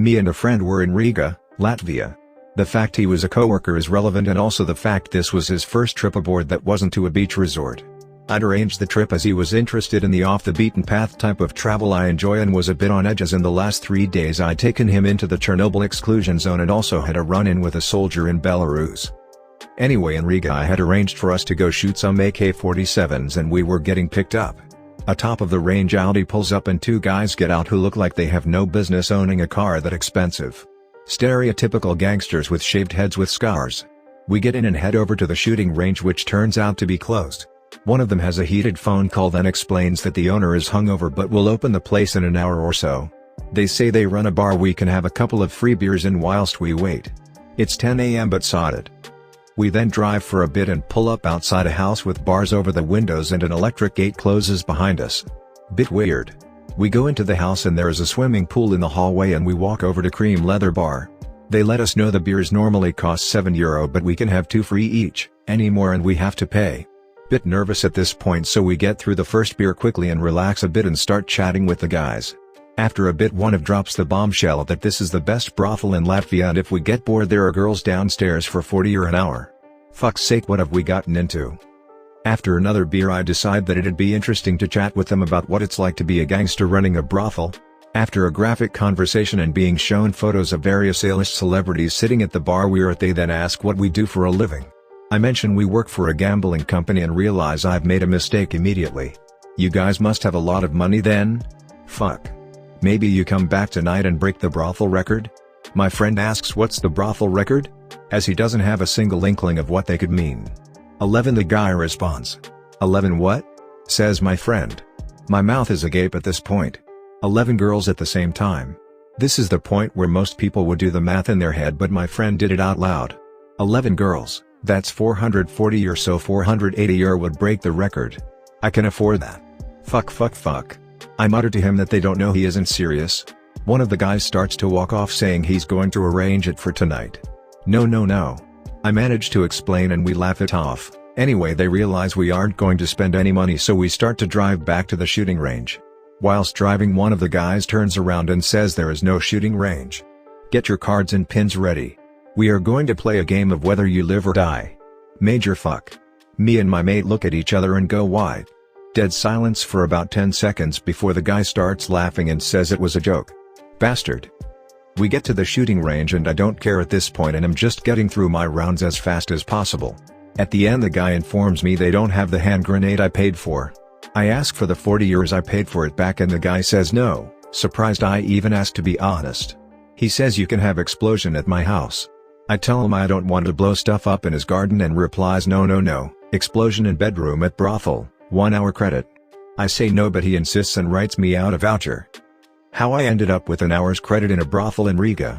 Me and a friend were in Riga, Latvia. The fact he was a coworker is relevant, and also the fact this was his first trip aboard that wasn't to a beach resort. I'd arranged the trip as he was interested in the off-the-beaten-path type of travel I enjoy and was a bit on edge, as in the last 3 days I'd taken him into the Chernobyl exclusion zone and also had a run-in with a soldier in Belarus. Anyway, in Riga I had arranged for us to go shoot some AK-47s and we were getting picked up. A top-of-the-range Audi pulls up and 2 guys get out who look like they have no business owning a car that expensive. Stereotypical gangsters with shaved heads with scars. We get in and head over to the shooting range, which turns out to be closed. One of them has a heated phone call, then explains that the owner is hungover but will open the place in an hour or so. They say they run a bar we can have a couple of free beers in whilst we wait. It's 10 AM but sod it. We then drive for a bit and pull up outside a house with bars over the windows and an electric gate closes behind us. Bit weird. We go into the house and there is a swimming pool in the hallway and we walk over to Cream Leather Bar. They let us know the beers normally cost €7 but we can have 2 free each, any more and we have to pay. Bit nervous at this point, so we get through the first beer quickly and relax a bit and start chatting with the guys. After a bit one of drops the bombshell that this is the best brothel in Latvia and if we get bored there are girls downstairs for 40 € an hour. Fuck's sake, what have we gotten into? After another beer I decide that it'd be interesting to chat with them about what it's like to be a gangster running a brothel. After a graphic conversation and being shown photos of various A-list celebrities sitting at the bar we're at, they then ask what we do for a living. I mention we work for a gambling company and realize I've made a mistake immediately. You guys must have a lot of money then? Fuck. Maybe you come back tonight and break the brothel record? My friend asks what's the brothel record? As he doesn't have a single inkling of what they could mean. 11 the guy responds. 11 what? Says my friend. My mouth is agape at this point. 11 girls at the same time. This is the point where most people would do the math in their head, but my friend did it out loud. 11 girls. That's 440 or so. 480 would break the record. I can afford that. Fuck. I mutter to him that they don't know he isn't serious. One of the guys starts to walk off saying he's going to arrange it for tonight. No. I manage to explain and we laugh it off. Anyway, they realize we aren't going to spend any money, so we start to drive back to the shooting range. Whilst driving, one of the guys turns around and says there is no shooting range. Get your cards and pins ready. We are going to play a game of whether you live or die. Major fuck. Me and my mate look at each other and go wide. Dead silence for about 10 seconds before the guy starts laughing and says it was a joke. Bastard. We get to the shooting range and I don't care at this point and am just getting through my rounds as fast as possible. At the end the guy informs me they don't have the hand grenade I paid for. I ask for the 40 € I paid for it back and the guy says no, surprised I even asked to be honest. He says you can have explosion at my house. I tell him I don't want to blow stuff up in his garden and replies no, explosion in bedroom at brothel, 1 hour credit. I say no but he insists and writes me out a voucher. How I ended up with an hour's credit in a brothel in Riga,